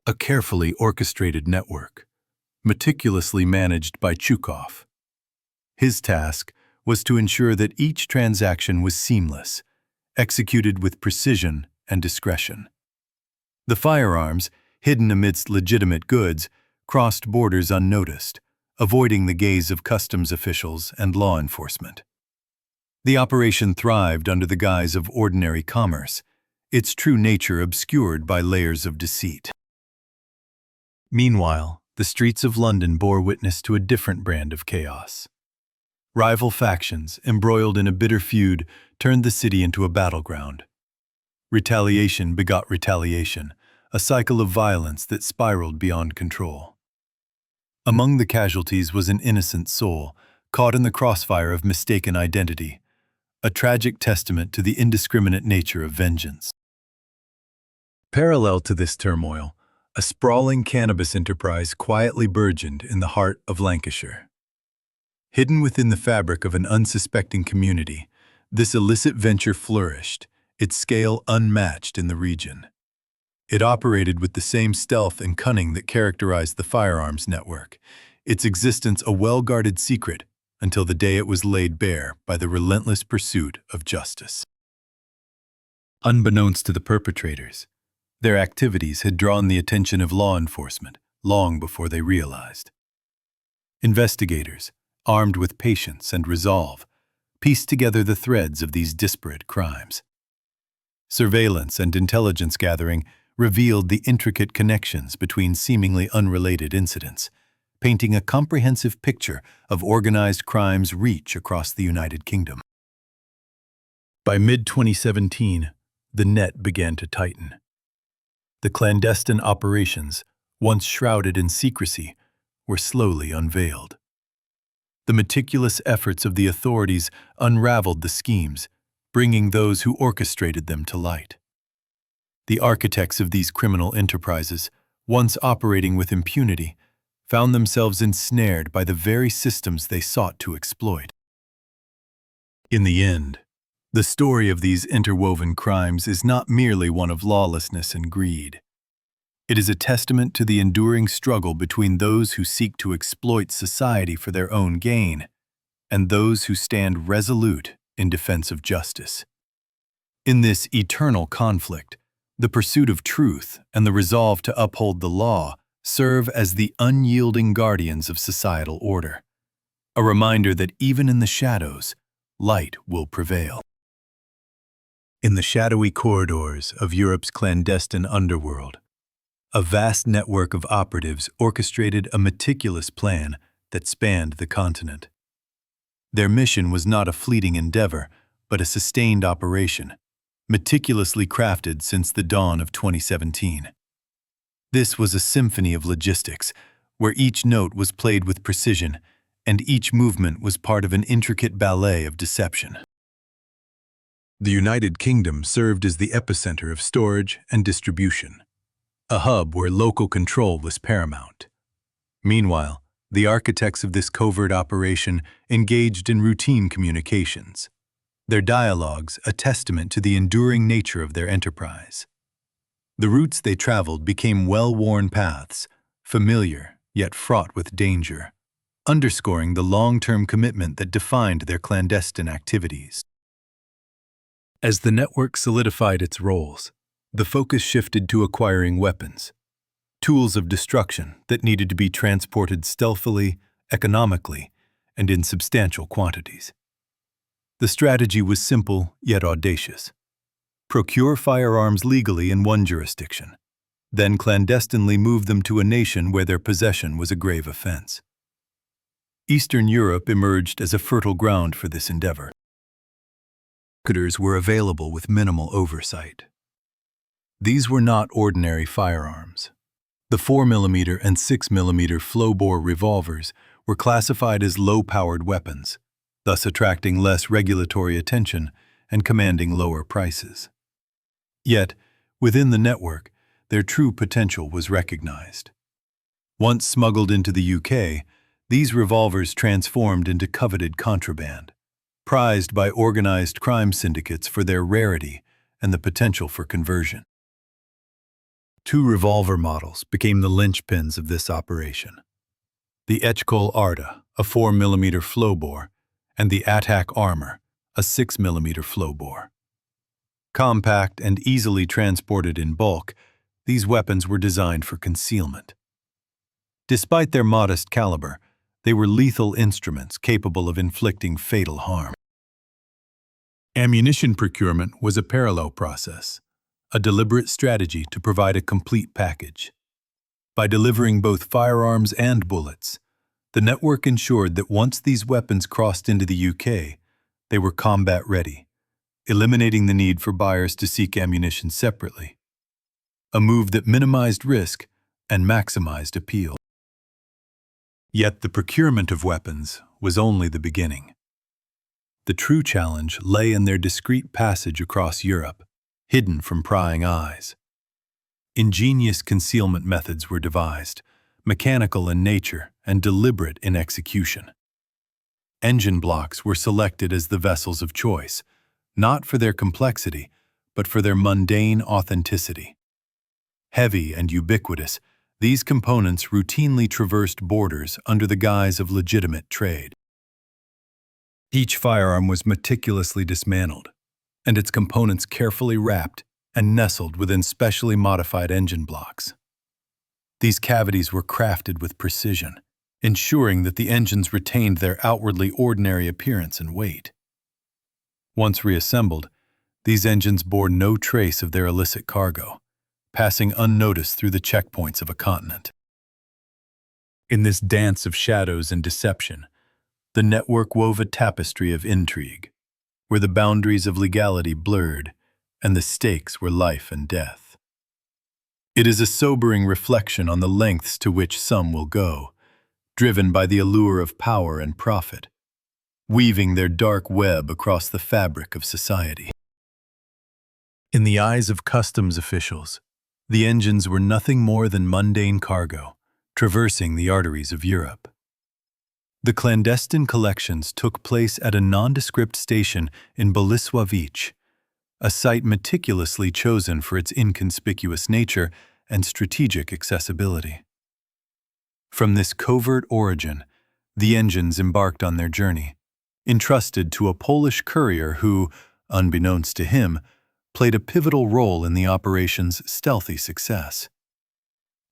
a carefully orchestrated network, meticulously managed by Chukov. His task was to ensure that each transaction was seamless, executed with precision and discretion. The firearms, hidden amidst legitimate goods, crossed borders unnoticed, avoiding the gaze of customs officials and law enforcement. The operation thrived under the guise of ordinary commerce, its true nature obscured by layers of deceit. Meanwhile, the streets of London bore witness to a different brand of chaos. Rival factions, embroiled in a bitter feud, turned the city into a battleground. Retaliation begot retaliation, a cycle of violence that spiraled beyond control. Among the casualties was an innocent soul, caught in the crossfire of mistaken identity, a tragic testament to the indiscriminate nature of vengeance. Parallel to this turmoil, a sprawling cannabis enterprise quietly burgeoned in the heart of Lancashire. Hidden within the fabric of an unsuspecting community, this illicit venture flourished, its scale unmatched in the region. It operated with the same stealth and cunning that characterized the firearms network, its existence a well-guarded secret until the day it was laid bare by the relentless pursuit of justice. Unbeknownst to the perpetrators, their activities had drawn the attention of law enforcement long before they realized. Investigators, armed with patience and resolve, pieced together the threads of these disparate crimes. Surveillance and intelligence gathering revealed the intricate connections between seemingly unrelated incidents, painting a comprehensive picture of organized crime's reach across the United Kingdom. By mid-2017, the net began to tighten. The clandestine operations, once shrouded in secrecy, were slowly unveiled. The meticulous efforts of the authorities unraveled the schemes, bringing those who orchestrated them to light. The architects of these criminal enterprises, once operating with impunity, found themselves ensnared by the very systems they sought to exploit. In the end, the story of these interwoven crimes is not merely one of lawlessness and greed. It is a testament to the enduring struggle between those who seek to exploit society for their own gain and those who stand resolute in defense of justice. In this eternal conflict, the pursuit of truth and the resolve to uphold the law serve as the unyielding guardians of societal order, a reminder that even in the shadows, light will prevail. In the shadowy corridors of Europe's clandestine underworld, a vast network of operatives orchestrated a meticulous plan that spanned the continent. Their mission was not a fleeting endeavor, but a sustained operation, meticulously crafted since the dawn of 2017. This was a symphony of logistics, where each note was played with precision, and each movement was part of an intricate ballet of deception. The United Kingdom served as the epicenter of storage and distribution, a hub where local control was paramount. Meanwhile, the architects of this covert operation engaged in routine communications, their dialogues a testament to the enduring nature of their enterprise. The routes they traveled became well-worn paths, familiar yet fraught with danger, underscoring the long-term commitment that defined their clandestine activities. As the network solidified its roles, the focus shifted to acquiring weapons, tools of destruction that needed to be transported stealthily, economically, and in substantial quantities. The strategy was simple yet audacious. Procure firearms legally in one jurisdiction, then clandestinely move them to a nation where their possession was a grave offense. Eastern Europe emerged as a fertile ground for this endeavor. Marketers were available with minimal oversight. These were not ordinary firearms. The 4mm and 6mm flow-bore revolvers were classified as low-powered weapons, thus attracting less regulatory attention and commanding lower prices. Yet, within the network, their true potential was recognized. Once smuggled into the UK, these revolvers transformed into coveted contraband, prized by organized crime syndicates for their rarity and the potential for conversion. Two revolver models became the linchpins of this operation. The Echkol Arda, a 4mm flowbore, and the Attack Armor, a 6mm flowbore. Compact and easily transported in bulk, these weapons were designed for concealment. Despite their modest caliber, they were lethal instruments capable of inflicting fatal harm. Ammunition procurement was a parallel process, a deliberate strategy to provide a complete package. By delivering both firearms and bullets, the network ensured that once these weapons crossed into the UK, they were combat-ready, eliminating the need for buyers to seek ammunition separately, a move that minimized risk and maximized appeal. Yet the procurement of weapons was only the beginning. The true challenge lay in their discreet passage across Europe, hidden from prying eyes. Ingenious concealment methods were devised, mechanical in nature and deliberate in execution. Engine blocks were selected as the vessels of choice, not for their complexity, but for their mundane authenticity. Heavy and ubiquitous, these components routinely traversed borders under the guise of legitimate trade. Each firearm was meticulously dismantled, and its components carefully wrapped and nestled within specially modified engine blocks. These cavities were crafted with precision, ensuring that the engines retained their outwardly ordinary appearance and weight. Once reassembled, these engines bore no trace of their illicit cargo, passing unnoticed through the checkpoints of a continent. In this dance of shadows and deception, the network wove a tapestry of intrigue, where the boundaries of legality blurred and the stakes were life and death. It is a sobering reflection on the lengths to which some will go, driven by the allure of power and profit, weaving their dark web across the fabric of society. In the eyes of customs officials, the engines were nothing more than mundane cargo, traversing the arteries of Europe. The clandestine collections took place at a nondescript station in Boleslawice, a site meticulously chosen for its inconspicuous nature and strategic accessibility. From this covert origin, the engines embarked on their journey, entrusted to a Polish courier who, unbeknownst to him, played a pivotal role in the operation's stealthy success.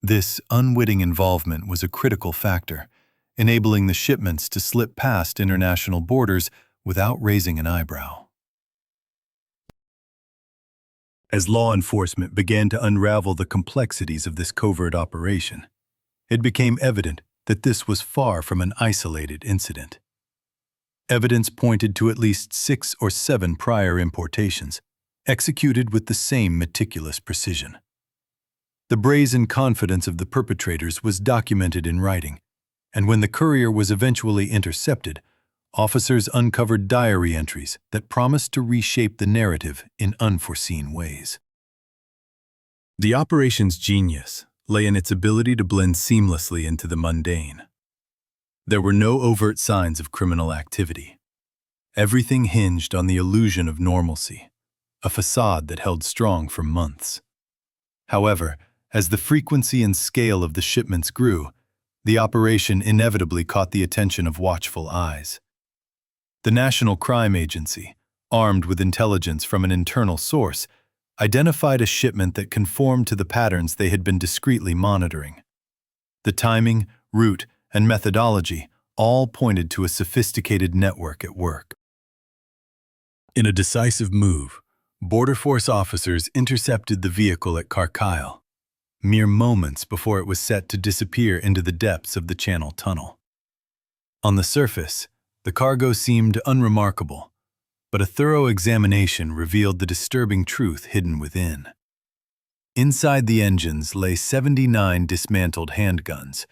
This unwitting involvement was a critical factor, enabling the shipments to slip past international borders without raising an eyebrow. As law enforcement began to unravel the complexities of this covert operation, it became evident that this was far from an isolated incident. Evidence pointed to at least 6 or 7 prior importations, executed with the same meticulous precision. The brazen confidence of the perpetrators was documented in writing, and when the courier was eventually intercepted, officers uncovered diary entries that promised to reshape the narrative in unforeseen ways. The operation's genius lay in its ability to blend seamlessly into the mundane. There were no overt signs of criminal activity. Everything hinged on the illusion of normalcy, a facade that held strong for months. However, as the frequency and scale of the shipments grew, the operation inevitably caught the attention of watchful eyes. The National Crime Agency, armed with intelligence from an internal source, identified a shipment that conformed to the patterns they had been discreetly monitoring. The timing, route, and methodology all pointed to a sophisticated network at work. In a decisive move, Border Force officers intercepted the vehicle at Kharkiv, mere moments before it was set to disappear into the depths of the Channel Tunnel. On the surface, the cargo seemed unremarkable, but a thorough examination revealed the disturbing truth hidden within. Inside the engines lay 79 dismantled handguns,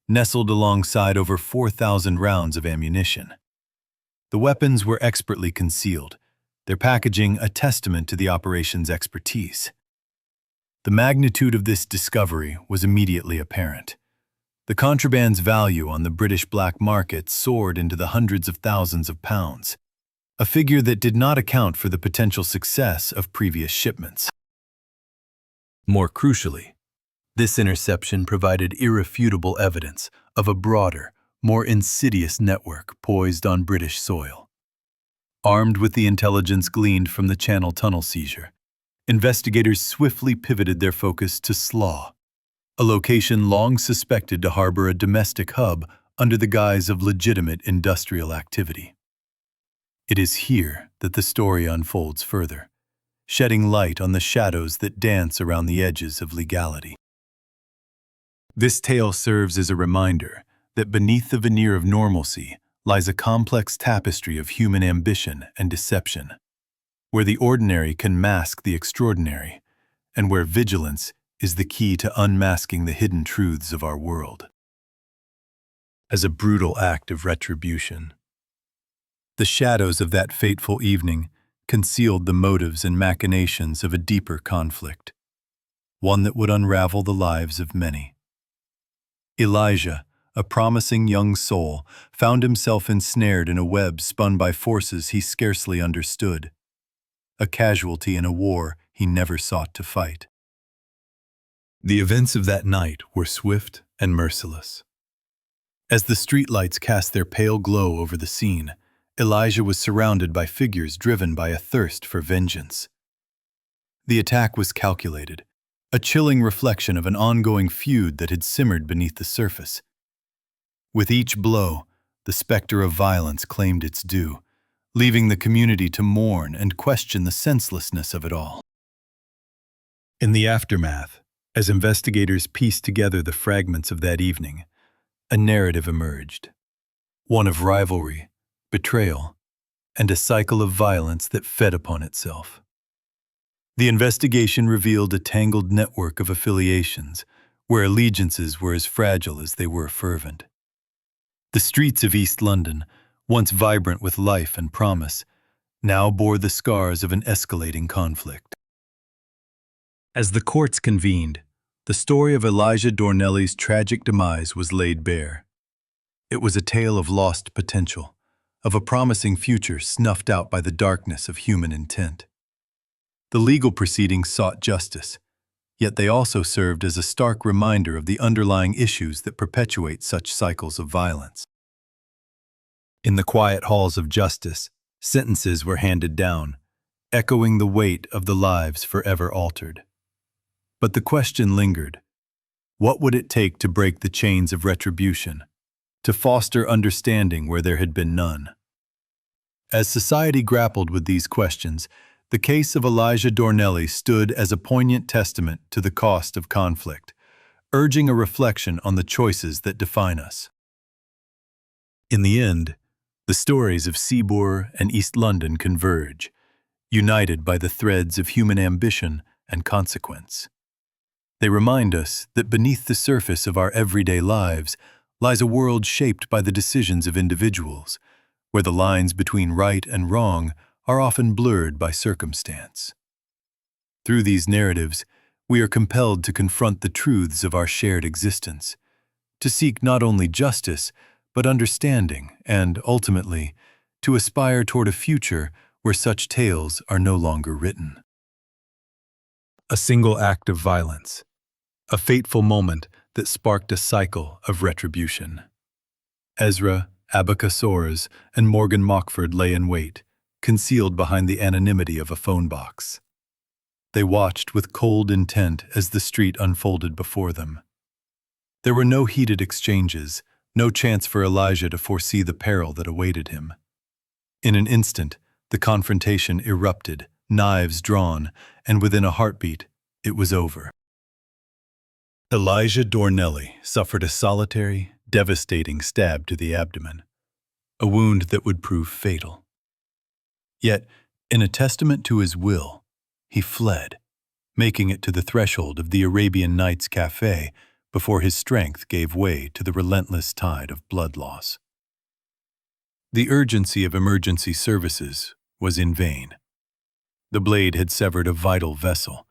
nestled alongside over 4,000 rounds of ammunition. The weapons were expertly concealed, their packaging a testament to the operation's expertise. The magnitude of this discovery was immediately apparent. The contraband's value on the British black market soared into the hundreds of thousands of pounds, a figure that did not account for the potential success of previous shipments. More crucially, This interception provided irrefutable evidence of a broader, more insidious network poised on British soil. Armed with the intelligence gleaned from the Channel Tunnel seizure, investigators swiftly pivoted their focus to Slaw, a location long suspected to harbor a domestic hub under the guise of legitimate industrial activity. It is here that the story unfolds further, shedding light on the shadows that dance around the edges of legality. This tale serves as a reminder that beneath the veneer of normalcy lies a complex tapestry of human ambition and deception, where the ordinary can mask the extraordinary, and where vigilance is the key to unmasking the hidden truths of our world. As a brutal act of retribution, the shadows of that fateful evening concealed the motives and machinations of a deeper conflict, one that would unravel the lives of many. Elijah, a promising young soul, found himself ensnared in a web spun by forces he scarcely understood, a casualty in a war he never sought to fight. The events of that night were swift and merciless. As the streetlights cast their pale glow over the scene, Elijah was surrounded by figures driven by a thirst for vengeance. The attack was calculated, a chilling reflection of an ongoing feud that had simmered beneath the surface. With each blow, the specter of violence claimed its due, leaving the community to mourn and question the senselessness of it all. In the aftermath, as investigators pieced together the fragments of that evening, a narrative emerged, one of rivalry, betrayal, and a cycle of violence that fed upon itself. The investigation revealed a tangled network of affiliations, where allegiances were as fragile as they were fervent. The streets of East London, once vibrant with life and promise, now bore the scars of an escalating conflict. As the courts convened, the story of Elijah Dornelli's tragic demise was laid bare. It was a tale of lost potential, of a promising future snuffed out by the darkness of human intent. The legal proceedings sought justice, yet they also served as a stark reminder of the underlying issues that perpetuate such cycles of violence. In the quiet halls of justice, sentences were handed down, echoing the weight of the lives forever altered. But the question lingered: what would it take to break the chains of retribution, to foster understanding where there had been none? As society grappled with these questions, the case of Elijah Dornelli stood as a poignant testament to the cost of conflict, urging a reflection on the choices that define us. In the end, the stories of Seabour and East London converge, united by the threads of human ambition and consequence. They remind us that beneath the surface of our everyday lives lies a world shaped by the decisions of individuals, where the lines between right and wrong are often blurred by circumstance. Through these narratives, we are compelled to confront the truths of our shared existence, to seek not only justice, but understanding, and, ultimately, to aspire toward a future where such tales are no longer written. A single act of violence, a fateful moment that sparked a cycle of retribution. Ezra, Abacusores, and Morgan Mockford lay in wait, concealed behind the anonymity of a phone box. They watched with cold intent as the street unfolded before them. There were no heated exchanges, no chance for Elijah to foresee the peril that awaited him. In an instant, the confrontation erupted, knives drawn, and within a heartbeat, it was over. Elijah Dornelli suffered a solitary, devastating stab to the abdomen, a wound that would prove fatal. Yet, in a testament to his will, he fled, making it to the threshold of the Arabian Nights Cafe before his strength gave way to the relentless tide of blood loss. The urgency of emergency services was in vain. The blade had severed a vital vessel,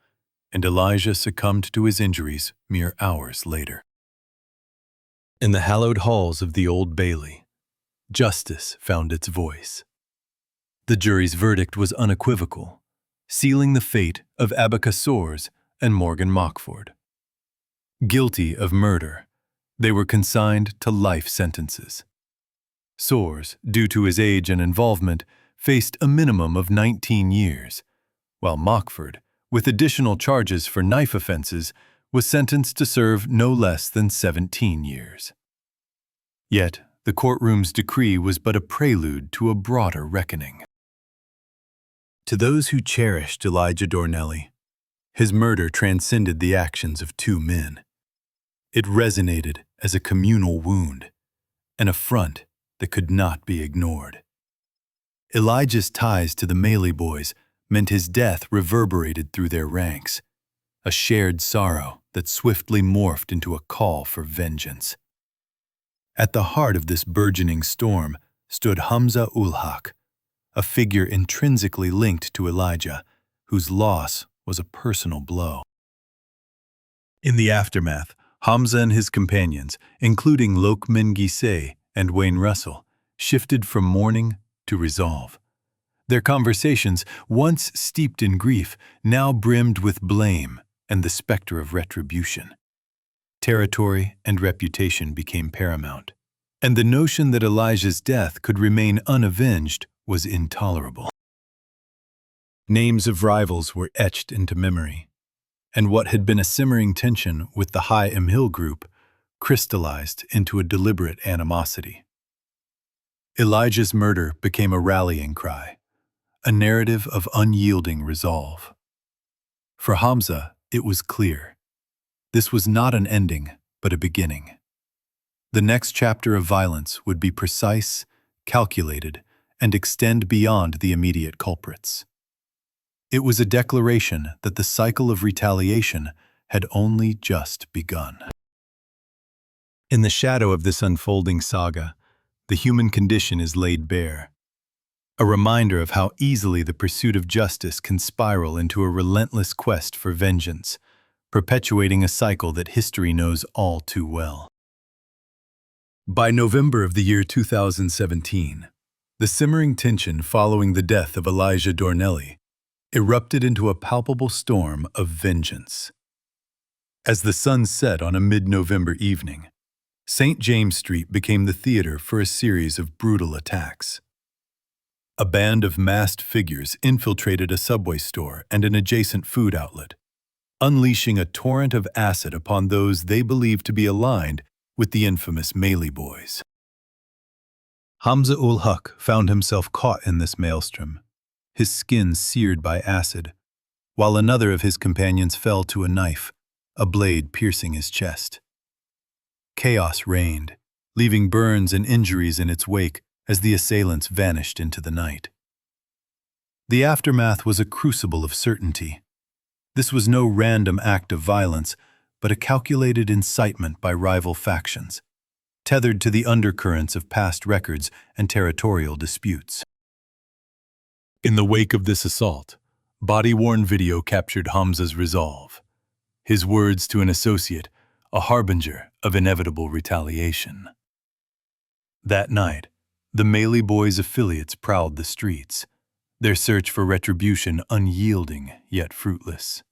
and Elijah succumbed to his injuries mere hours later. In the hallowed halls of the Old Bailey, justice found its voice. The jury's verdict was unequivocal, sealing the fate of Abacusores and Morgan Mockford. Guilty of murder, they were consigned to life sentences. Soares, due to his age and involvement, faced a minimum of 19 years, while Mockford, with additional charges for knife offenses, was sentenced to serve no less than 17 years. Yet, the courtroom's decree was but a prelude to a broader reckoning. To those who cherished Elijah Dornelly, his murder transcended the actions of two men. It resonated as a communal wound, an affront that could not be ignored. Elijah's ties to the Maley boys meant his death reverberated through their ranks, a shared sorrow that swiftly morphed into a call for vengeance. At the heart of this burgeoning storm stood Hamza ul Haq, a figure intrinsically linked to Elijah, whose loss was a personal blow. In the aftermath, Hamza and his companions, including Lokman Gissé and Wayne Russell, shifted from mourning to resolve. Their conversations, once steeped in grief, now brimmed with blame and the specter of retribution. Territory and reputation became paramount, and the notion that Elijah's death could remain unavenged was intolerable. Names of rivals were etched into memory, and what had been a simmering tension with the High Hill group crystallized into a deliberate animosity. Elijah's murder became a rallying cry, a narrative of unyielding resolve. For Hamza, it was clear. This was not an ending, but a beginning. The next chapter of violence would be precise, calculated, and extend beyond the immediate culprits. It was a declaration that the cycle of retaliation had only just begun. In the shadow of this unfolding saga, the human condition is laid bare, a reminder of how easily the pursuit of justice can spiral into a relentless quest for vengeance, perpetuating a cycle that history knows all too well. By November of the year 2017, the simmering tension following the death of Elijah Dornelly erupted into a palpable storm of vengeance. As the sun set on a mid-November evening, St. James Street became the theater for a series of brutal attacks. A band of masked figures infiltrated a Subway store and an adjacent food outlet, unleashing a torrent of acid upon those they believed to be aligned with the infamous Maley boys. Hamza ul Haq found himself caught in this maelstrom, his skin seared by acid, while another of his companions fell to a knife, a blade piercing his chest. Chaos reigned, leaving burns and injuries in its wake as the assailants vanished into the night. The aftermath was a crucible of certainty. This was no random act of violence, but a calculated incitement by rival factions, tethered to the undercurrents of past records and territorial disputes. In the wake of this assault, body-worn video captured Hamza's resolve, his words to an associate, a harbinger of inevitable retaliation. That night, the Maley boys' affiliates prowled the streets, their search for retribution unyielding yet fruitless.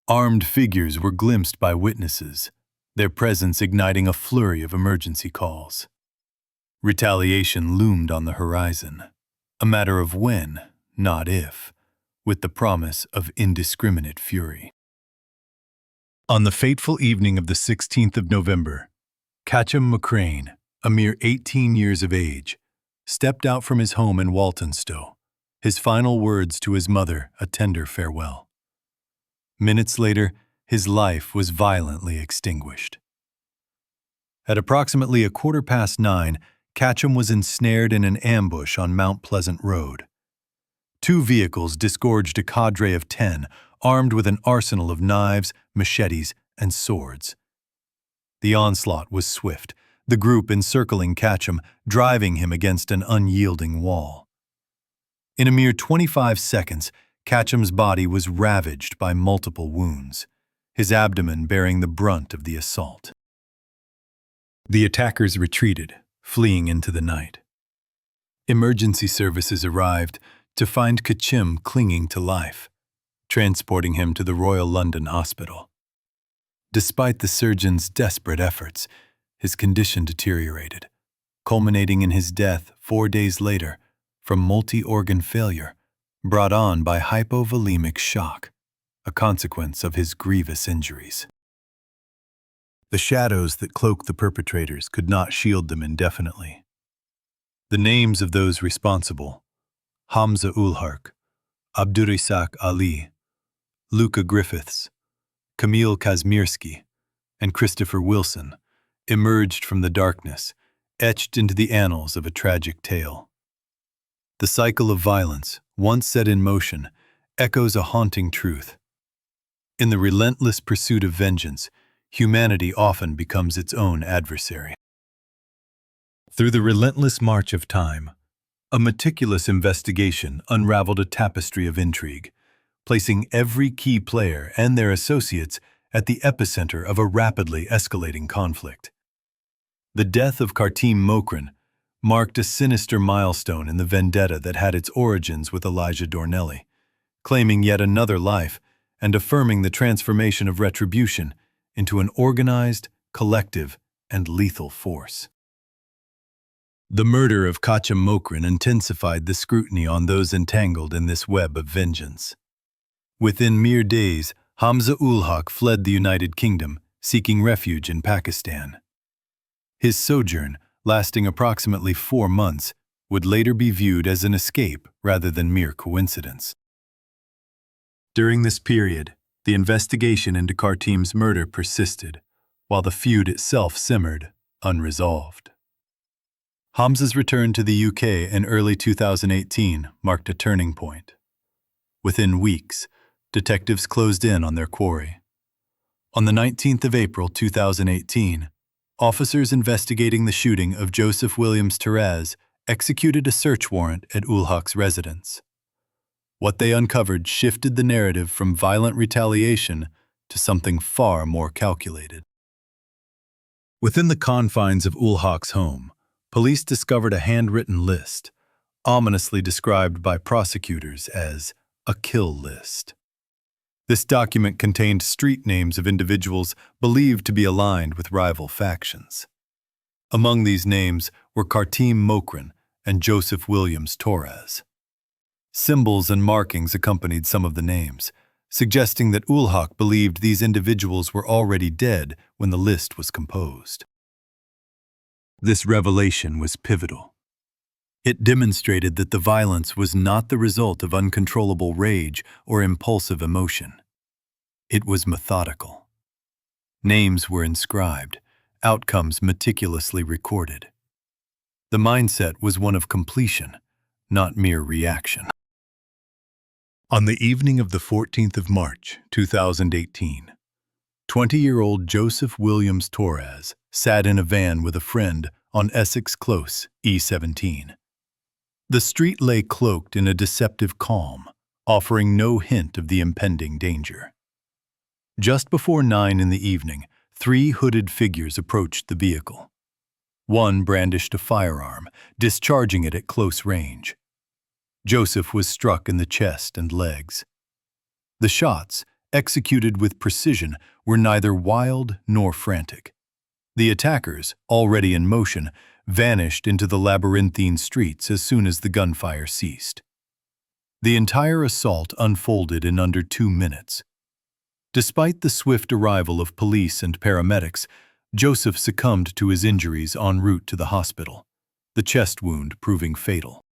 Armed figures were glimpsed by witnesses, their presence igniting a flurry of emergency calls. Retaliation loomed on the horizon, a matter of when, not if, with the promise of indiscriminate fury. On the fateful evening of the 16th of November, Catcham McCrane, a mere 18 years of age, stepped out from his home in Walthamstow, his final words to his mother a tender farewell. Minutes later, his life was violently extinguished. At approximately 9:15, Catcham was ensnared in an ambush on Mount Pleasant Road. Two vehicles disgorged a cadre of 10, armed with an arsenal of knives, machetes, and swords. The onslaught was swift, the group encircling Catcham, driving him against an unyielding wall. In a mere 25 seconds, Catcham's body was ravaged by multiple wounds, his abdomen bearing the brunt of the assault. The attackers retreated, fleeing into the night. Emergency services arrived to find Catcham clinging to life, transporting him to the Royal London Hospital. Despite the surgeon's desperate efforts, his condition deteriorated, culminating in his death 4 days later from multi-organ failure brought on by hypovolemic shock, a consequence of his grievous injuries. The shadows that cloaked the perpetrators could not shield them indefinitely. The names of those responsible, Hamza Ulhark, Abdurisak Ali, Luca Griffiths, Camille Kazmierski, and Christopher Wilson, emerged from the darkness, etched into the annals of a tragic tale. The cycle of violence, once set in motion, echoes a haunting truth. In the relentless pursuit of vengeance, humanity often becomes its own adversary. Through the relentless march of time, a meticulous investigation unraveled a tapestry of intrigue, placing every key player and their associates at the epicenter of a rapidly escalating conflict. The death of Kartim Mokran marked a sinister milestone in the vendetta that had its origins with Elijah Dornelli, claiming yet another life and affirming the transformation of retribution into an organized, collective, and lethal force. The murder of Kacham Mokran intensified the scrutiny on those entangled in this web of vengeance. Within mere days, Hamza Ulhaq fled the United Kingdom, seeking refuge in Pakistan. His sojourn, lasting approximately 4 months, would later be viewed as an escape rather than mere coincidence. During this period, the investigation into Kartim's murder persisted, while the feud itself simmered, unresolved. Hamza's return to the UK in early 2018 marked a turning point. Within weeks, detectives closed in on their quarry. On the 19th of April 2018, officers investigating the shooting of Joseph Williams Torres executed a search warrant at Ulhaq's residence. What they uncovered shifted the narrative from violent retaliation to something far more calculated. Within the confines of Ulhaq's home, police discovered a handwritten list, ominously described by prosecutors as a kill list. This document contained street names of individuals believed to be aligned with rival factions. Among these names were Kartim Mokran and Joseph Williams Torres. Symbols and markings accompanied some of the names, suggesting that Ulhaq believed these individuals were already dead when the list was composed. This revelation was pivotal. It demonstrated that the violence was not the result of uncontrollable rage or impulsive emotion. It was methodical. Names were inscribed, outcomes meticulously recorded. The mindset was one of completion, not mere reaction. On the evening of the 14th of March, 2018, 20-year-old Joseph Williams Torres sat in a van with a friend on Essex Close, E17. The street lay cloaked in a deceptive calm, offering no hint of the impending danger. Just before 9 in the evening, 3 hooded figures approached the vehicle. One brandished a firearm, discharging it at close range. Joseph was struck in the chest and legs. The shots, executed with precision, were neither wild nor frantic. The attackers, already in motion, vanished into the labyrinthine streets as soon as the gunfire ceased. The entire assault unfolded in under 2 minutes. Despite the swift arrival of police and paramedics, Joseph succumbed to his injuries en route to the hospital, the chest wound proving fatal.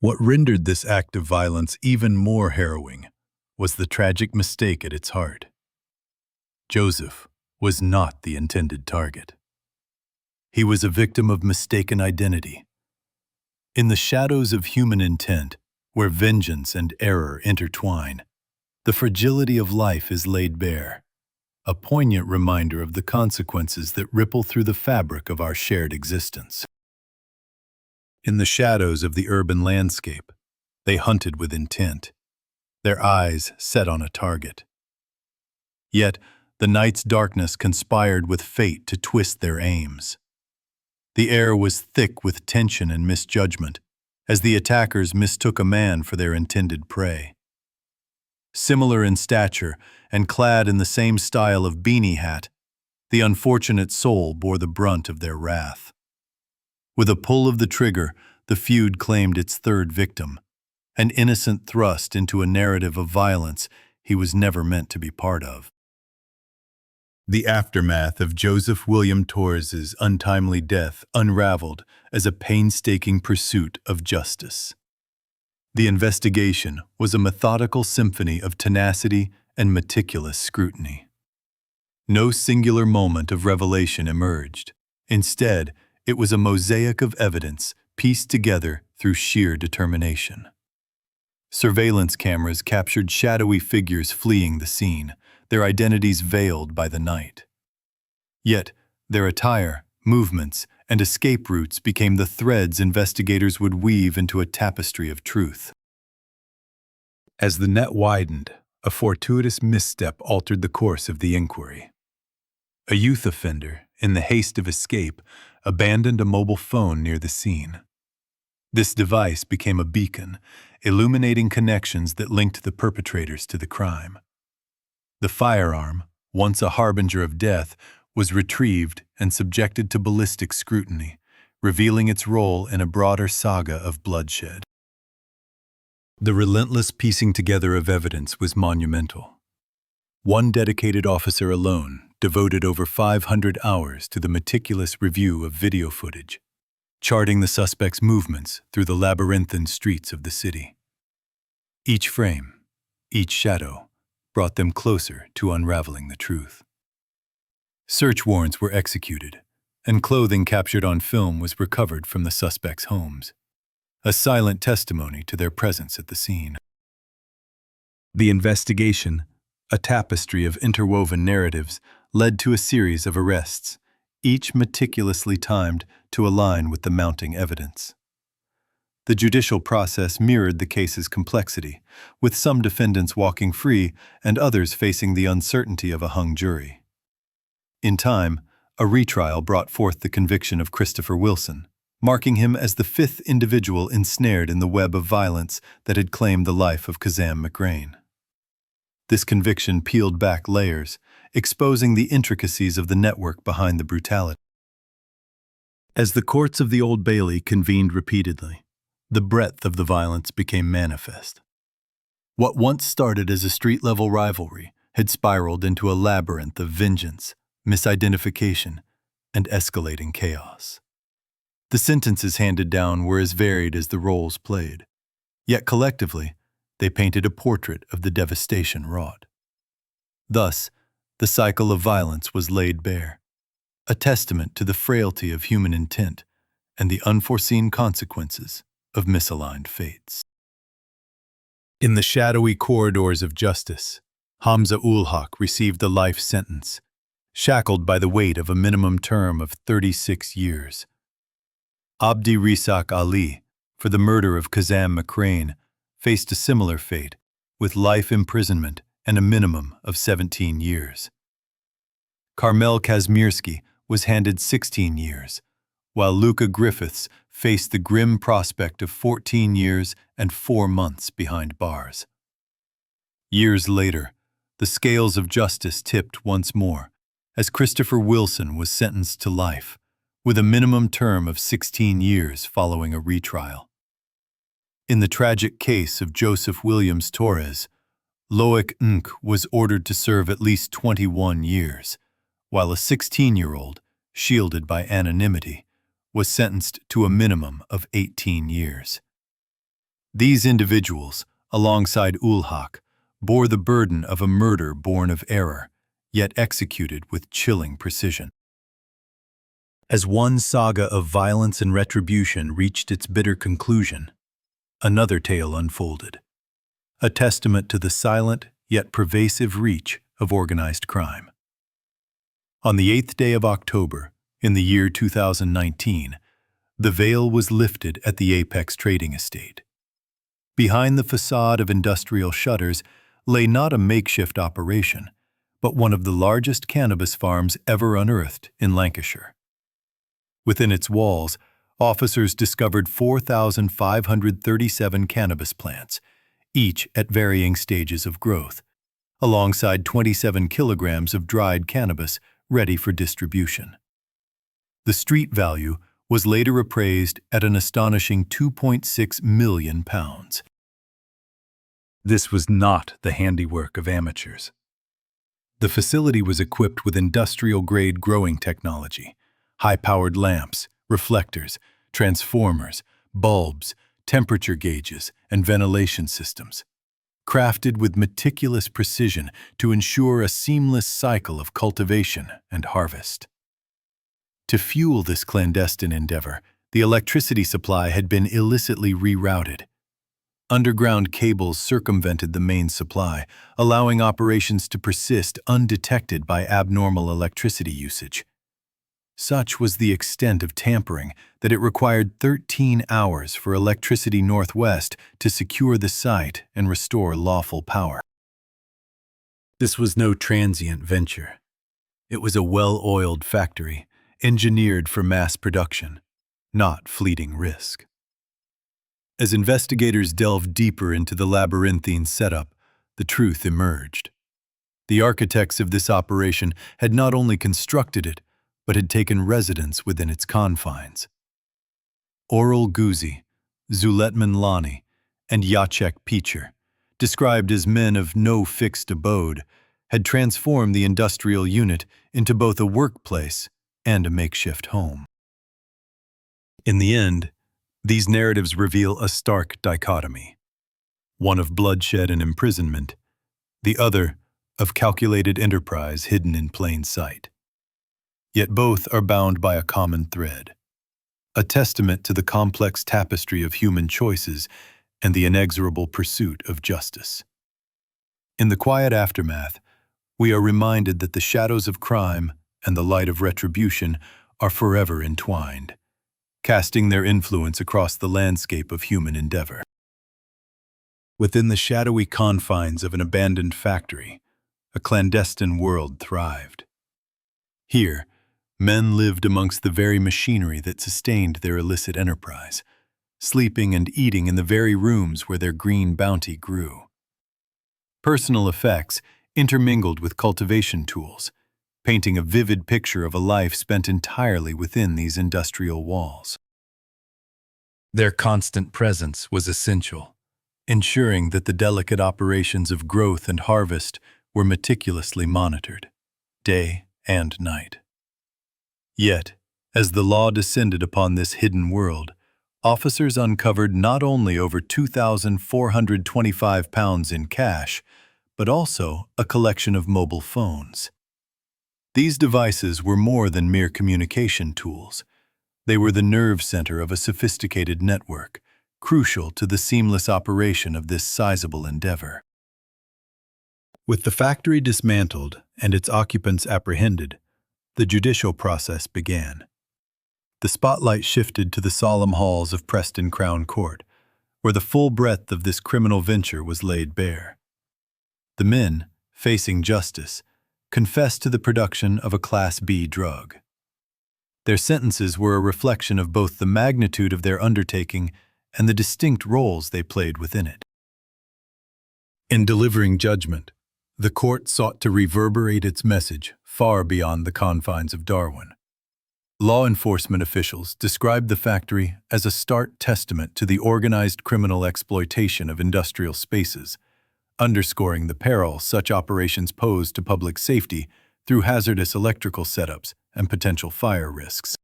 What rendered this act of violence even more harrowing was the tragic mistake at its heart. Joseph was not the intended target. He was a victim of mistaken identity. In the shadows of human intent, where vengeance and error intertwine, the fragility of life is laid bare, a poignant reminder of the consequences that ripple through the fabric of our shared existence. In the shadows of the urban landscape, they hunted with intent, their eyes set on a target. Yet, the night's darkness conspired with fate to twist their aims. The air was thick with tension and misjudgment, as the attackers mistook a man for their intended prey. Similar in stature and clad in the same style of beanie hat, the unfortunate soul bore the brunt of their wrath. With a pull of the trigger, the feud claimed its third victim, an innocent thrust into a narrative of violence he was never meant to be part of. The aftermath of Joseph William Torres's untimely death unraveled as a painstaking pursuit of justice. The investigation was a methodical symphony of tenacity and meticulous scrutiny. No singular moment of revelation emerged. Instead, it was a mosaic of evidence pieced together through sheer determination. Surveillance cameras captured shadowy figures fleeing the scene, their identities veiled by the night. Yet, their attire, movements, and escape routes became the threads investigators would weave into a tapestry of truth. As the net widened, a fortuitous misstep altered the course of the inquiry. A youth offender, in the haste of escape, abandoned a mobile phone near the scene. This device became a beacon, illuminating connections that linked the perpetrators to the crime. The firearm, once a harbinger of death, was retrieved and subjected to ballistic scrutiny, revealing its role in a broader saga of bloodshed. The relentless piecing together of evidence was monumental. One dedicated officer alone devoted over 500 hours to the meticulous review of video footage, charting the suspect's movements through the labyrinthine streets of the city. Each frame, each shadow, brought them closer to unraveling the truth. Search warrants were executed, and clothing captured on film was recovered from the suspects' homes, a silent testimony to their presence at the scene. The investigation, a tapestry of interwoven narratives, led to a series of arrests, each meticulously timed to align with the mounting evidence. The judicial process mirrored the case's complexity, with some defendants walking free and others facing the uncertainty of a hung jury. In time, a retrial brought forth the conviction of Christopher Wilson, marking him as the fifth individual ensnared in the web of violence that had claimed the life of Kazam McRae. This conviction peeled back layers, exposing the intricacies of the network behind the brutality. As the courts of the Old Bailey convened repeatedly, the breadth of the violence became manifest. What once started as a street-level rivalry had spiraled into a labyrinth of vengeance, misidentification, and escalating chaos. The sentences handed down were as varied as the roles played, yet collectively, they painted a portrait of the devastation wrought. Thus, the cycle of violence was laid bare, a testament to the frailty of human intent and the unforeseen consequences of misaligned fates. In the shadowy corridors of justice, Hamza ul Haq received a life sentence, shackled by the weight of a minimum term of 36 years. Abdi Risak Ali, for the murder of Kazam McRae, faced a similar fate, with life imprisonment and a minimum of 17 years. Carmel Kazmierski was handed 16 years, while Luca Griffiths faced the grim prospect of 14 years and 4 months behind bars. Years later, the scales of justice tipped once more, as Christopher Wilson was sentenced to life, with a minimum term of 16 years following a retrial. In the tragic case of Joseph Williams Torres, Loic Nk was ordered to serve at least 21 years, while a 16-year-old, shielded by anonymity, was sentenced to a minimum of 18 years. These individuals, alongside ul Haq, bore the burden of a murder born of error, yet executed with chilling precision. As one saga of violence and retribution reached its bitter conclusion, another tale unfolded, a testament to the silent yet pervasive reach of organized crime. On the 8th day of October, in the year 2019, the veil was lifted at the Apex Trading Estate. Behind the facade of industrial shutters lay not a makeshift operation, but one of the largest cannabis farms ever unearthed in Lancashire. Within its walls, officers discovered 4,537 cannabis plants, each at varying stages of growth, alongside 27 kilograms of dried cannabis ready for distribution. The street value was later appraised at an astonishing £2.6 million. This was not the handiwork of amateurs. The facility was equipped with industrial-grade growing technology, high-powered lamps, reflectors, transformers, bulbs, temperature gauges, and ventilation systems, crafted with meticulous precision to ensure a seamless cycle of cultivation and harvest. To fuel this clandestine endeavor, the electricity supply had been illicitly rerouted. Underground cables circumvented the main supply, allowing operations to persist undetected by abnormal electricity usage. Such was the extent of tampering that it required 13 hours for Electricity Northwest to secure the site and restore lawful power. This was no transient venture. It was a well-oiled factory, engineered for mass production, not fleeting risk. As investigators delved deeper into the labyrinthine setup, the truth emerged. The architects of this operation had not only constructed it, but had taken residence within its confines. Oral Guzi, Zuletman Lani, and Jacek Picher, described as men of no fixed abode, had transformed the industrial unit into both a workplace and a makeshift home. In the end, these narratives reveal a stark dichotomy, one of bloodshed and imprisonment, the other of calculated enterprise hidden in plain sight. Yet both are bound by a common thread, a testament to the complex tapestry of human choices and the inexorable pursuit of justice. In the quiet aftermath, we are reminded that the shadows of crime and the light of retribution are forever entwined, casting their influence across the landscape of human endeavor. Within the shadowy confines of an abandoned factory, a clandestine world thrived. Here, men lived amongst the very machinery that sustained their illicit enterprise, sleeping and eating in the very rooms where their green bounty grew. Personal effects intermingled with cultivation tools, painting a vivid picture of a life spent entirely within these industrial walls. Their constant presence was essential, ensuring that the delicate operations of growth and harvest were meticulously monitored, day and night. Yet, as the law descended upon this hidden world, officers uncovered not only over 2,425 pounds in cash, but also a collection of mobile phones. These devices were more than mere communication tools. They were the nerve center of a sophisticated network, crucial to the seamless operation of this sizable endeavor. With the factory dismantled and its occupants apprehended, the judicial process began. The spotlight shifted to the solemn halls of Preston Crown Court, where the full breadth of this criminal venture was laid bare. The men, facing justice, confessed to the production of a Class B drug. Their sentences were a reflection of both the magnitude of their undertaking and the distinct roles they played within it. In delivering judgment, the court sought to reverberate its message far beyond the confines of Darwin. Law enforcement officials described the factory as a stark testament to the organized criminal exploitation of industrial spaces, underscoring the peril such operations pose to public safety through hazardous electrical setups and potential fire risks.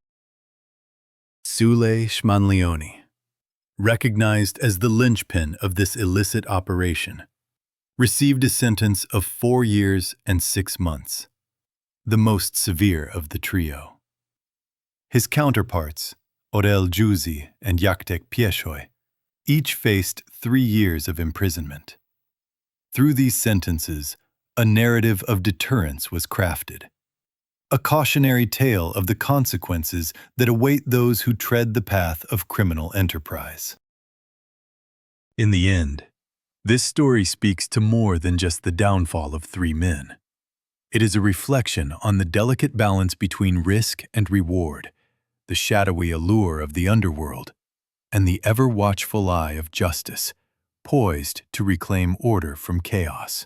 Sule Schmanleoni, recognized as the linchpin of this illicit operation, received a sentence of 4 years and 6 months, the most severe of the trio. His counterparts, Orel Juzi and Jacek Pieszoy, each faced 3 years of imprisonment. Through these sentences, a narrative of deterrence was crafted, a cautionary tale of the consequences that await those who tread the path of criminal enterprise. In the end, this story speaks to more than just the downfall of 3 men. It is a reflection on the delicate balance between risk and reward, the shadowy allure of the underworld, and the ever-watchful eye of justice, poised to reclaim order from chaos.